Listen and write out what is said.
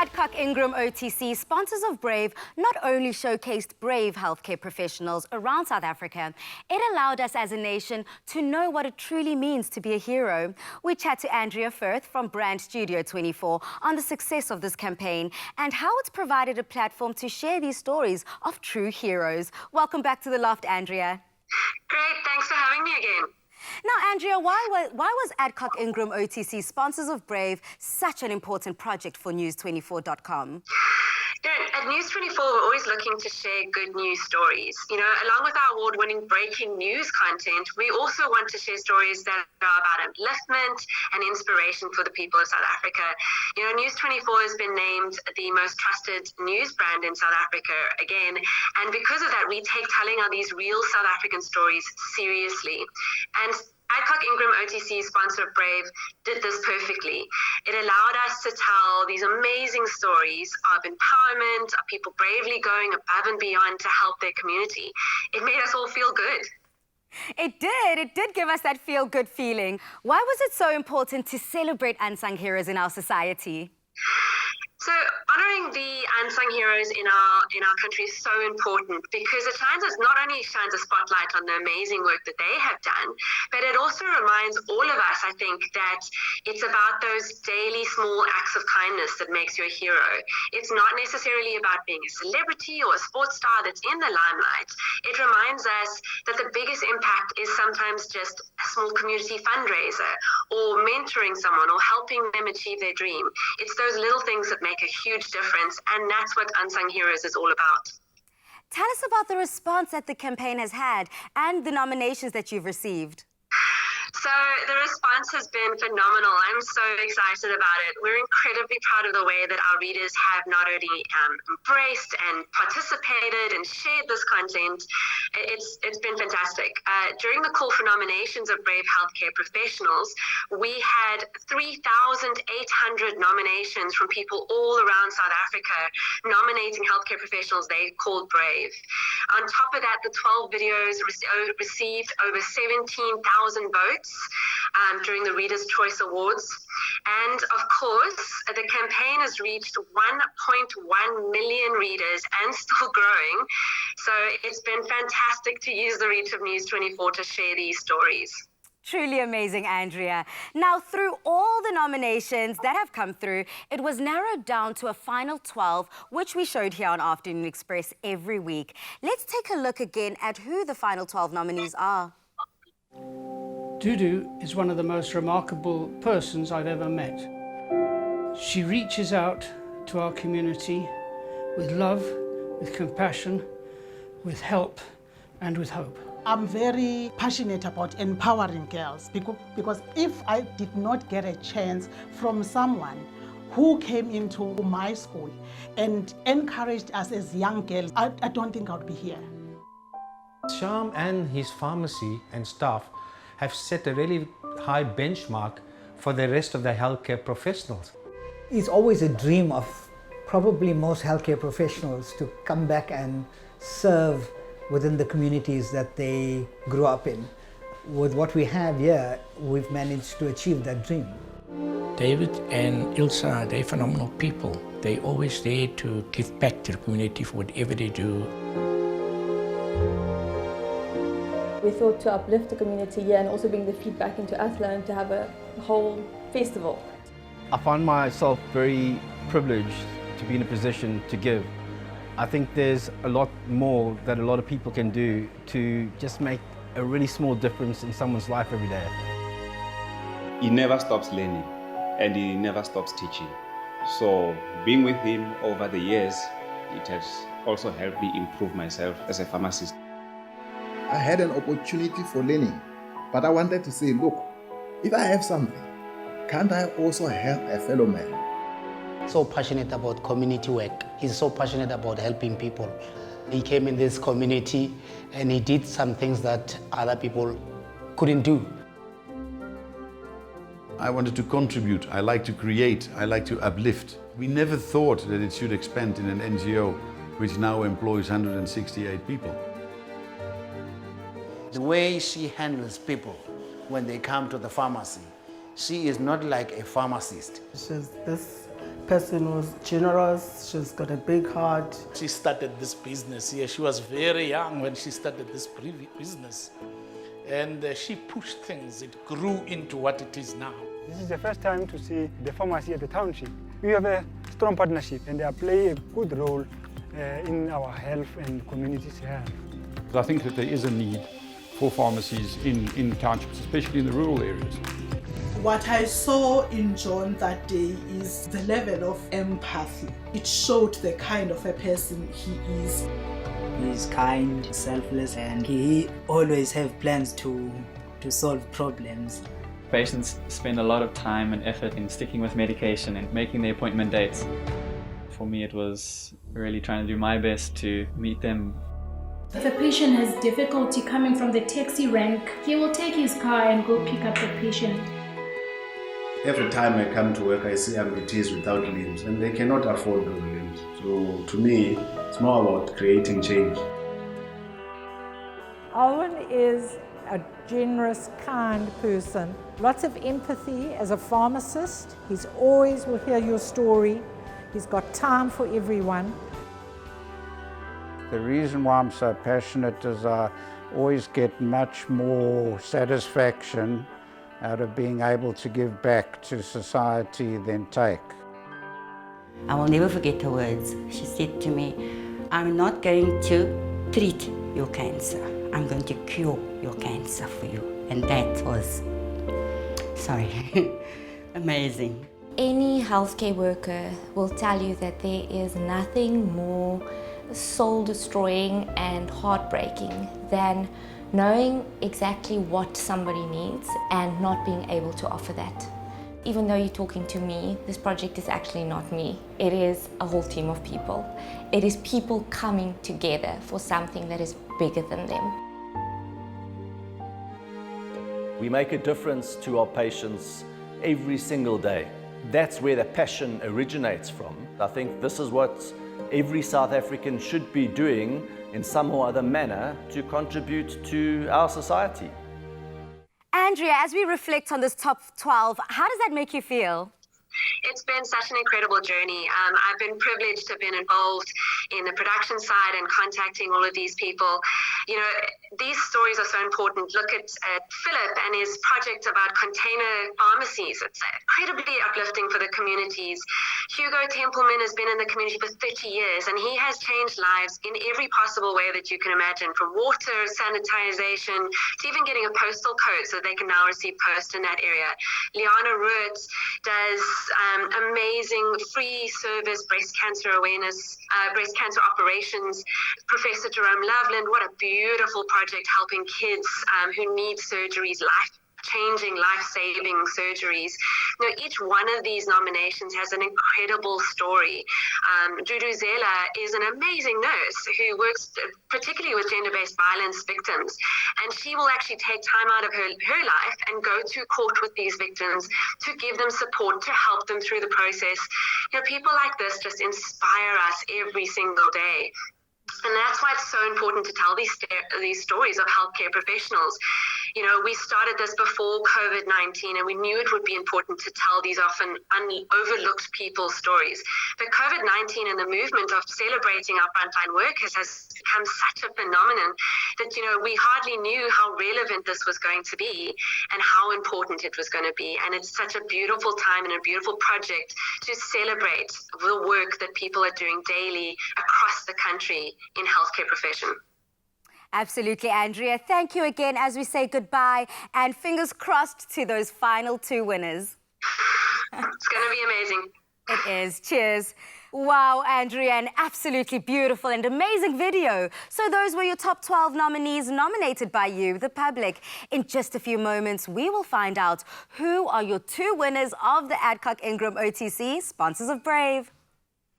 Adcock Ingram OTC, sponsors of Brave, not only showcased brave healthcare professionals around South Africa, it allowed us as a nation to know what it truly means to be a hero. We chat to Andrea Firth from Brand Studio 24 on the success of this campaign and how it's provided a platform to share these stories of true heroes. Welcome back to The Loft, Andrea. Great, thanks for having me again. Now, Andrea, why was Adcock Ingram OTC, sponsors of Brave, such an important project for News24.com? At News24, we're always looking to share good news stories. Along with our award-winning breaking news content, we also want to share stories that are about upliftment and inspiration for the people of South Africa. News24 has been named the most trusted news brand in South Africa again, and because of that, we take telling of these real South African stories seriously. And Adcock Ingram OTC, sponsor of Brave, did this perfectly. It allowed us to tell these amazing stories of empowerment, of people bravely going above and beyond to help their community. It made us all feel good. It did give us that feel-good feeling. Why was it so important to celebrate unsung heroes in our society? So honouring the unsung heroes in our country is so important because it not only shines a spotlight on the amazing work that they have done, but it also reminds all of us, I think, that it's about those daily small acts of kindness that makes you a hero. It's not necessarily about being a celebrity or a sports star that's in the limelight. It reminds us that the biggest impact is sometimes just a small community fundraiser or mentoring someone or helping them achieve their dream. It's those little things that make a huge difference, and that's what Unsung Heroes is all about. Tell us about the response that the campaign has had and the nominations that you've received. So the response has been phenomenal. I'm so excited about it. We're incredibly proud of the way that our readers have not only embraced and participated and shared this content. It's been fantastic. During the call for nominations of Brave Healthcare Professionals, we had 3,800 nominations from people all around South Africa nominating healthcare professionals they called Brave. On top of that, the 12 videos received over 17,000 votes during the Reader's Choice Awards. And of course, the campaign has reached 1.1 million readers and still growing. So it's been fantastic to use the reach of News24 to share these stories. Truly amazing, Andrea. Now, through all the nominations that have come through, it was narrowed down to a final 12, which we showed here on Afternoon Express every week. Let's take a look again at who the final 12 nominees are. Dudu is one of the most remarkable persons I've ever met. She reaches out to our community with love, with compassion, with help, and with hope. I'm very passionate about empowering girls because if I did not get a chance from someone who came into my school and encouraged us as young girls, I don't think I would be here. Sham and his pharmacy and staff have set a really high benchmark for the rest of the healthcare professionals. It's always a dream of probably most healthcare professionals to come back and serve within the communities that they grew up in. With what we have here, we've managed to achieve that dream. David and Ilse, they're phenomenal people. They're always there to give back to the community for whatever they do. We thought to uplift the community here and also bring the feedback into Athlone to have a whole festival. I find myself very privileged to be in a position to give. I think there's a lot more that a lot of people can do to just make a really small difference in someone's life every day. He never stops learning and he never stops teaching. So being with him over the years, it has also helped me improve myself as a pharmacist. I had an opportunity for learning, but I wanted to say, look, if I have something, can't I also help a fellow man? So passionate about community work. He's so passionate about helping people. He came in this community and he did some things that other people couldn't do. I wanted to contribute, I like to create, I like to uplift. We never thought that it should expand in an NGO which now employs 168 people. The way she handles people when they come to the pharmacy, she is not like a pharmacist. She's this person who's generous, she's got a big heart. She started this business here. She was very young when she started this business. And she pushed things. It grew into what it is now. This is the first time to see the pharmacy at the township. We have a strong partnership and they play a good role in our health and community's health. I think that there is a need for pharmacies in townships, especially in the rural areas. What I saw in John that day is the level of empathy. It showed the kind of a person he is. He's kind, selfless, and he always have plans to solve problems. Patients spend a lot of time and effort in sticking with medication and making the appointment dates. For me, it was really trying to do my best to meet them. If a patient has difficulty coming from the taxi rank, he will take his car and go pick up the patient. Every time I come to work, I see amputees without limbs, and they cannot afford those limbs. So to me, it's more about creating change. Alwyn is a generous, kind person. Lots of empathy as a pharmacist. He's always will hear your story. He's got time for everyone. The reason why I'm so passionate is I always get much more satisfaction out of being able to give back to society than take. I will never forget her words. She said to me, I'm not going to treat your cancer. I'm going to cure your cancer for you. And that was, amazing. Any healthcare worker will tell you that there is nothing more soul-destroying and heartbreaking than knowing exactly what somebody needs and not being able to offer that. Even though you're talking to me, this project is actually not me. It is a whole team of people. It is people coming together for something that is bigger than them. We make a difference to our patients every single day. That's where the passion originates from. I think this is what every South African should be doing in some or other manner to contribute to our society. Andrea, as we reflect on this top 12, how does that make you feel? It's been such an incredible journey. I've been privileged to have been involved in the production side and contacting all of these people. You know, these stories are so important. Look at Phillip and his project about container pharmacies. It's incredibly uplifting for the communities. Hugo Tempelman has been in the community for 30 years and he has changed lives in every possible way that you can imagine, from water, sanitization, to even getting a postal code so they can now receive post in that area. Liana Roodt does amazing free service breast cancer awareness, breast cancer operations. Professor Jerome Loveland, what a beautiful project helping kids who need surgeries, life-changing, life-saving surgeries. You know, each one of these nominations has an incredible story. Duduzile is an amazing nurse who works particularly with gender-based violence victims, and she will actually take time out of her life and go to court with these victims to give them support, to help them through the process. You know, people like this just inspire us every single day. And that's why it's so important to tell these stories of healthcare professionals. You know, we started this before COVID-19 and we knew it would be important to tell these often overlooked people's stories. But COVID-19 and the movement of celebrating our frontline workers has become such a phenomenon that, you know, we hardly knew how relevant this was going to be and how important it was going to be. And it's such a beautiful time and a beautiful project to celebrate the work that people are doing daily across the country in healthcare profession. Absolutely, Andrea. Thank you again as we say goodbye and fingers crossed to those final two winners. It's going to be amazing. It is. Cheers. Wow, Andrea, an absolutely beautiful and amazing video. So those were your top 12 nominees nominated by you, the public. In just a few moments, we will find out who are your two winners of the Adcock Ingram OTC, sponsors of Brave.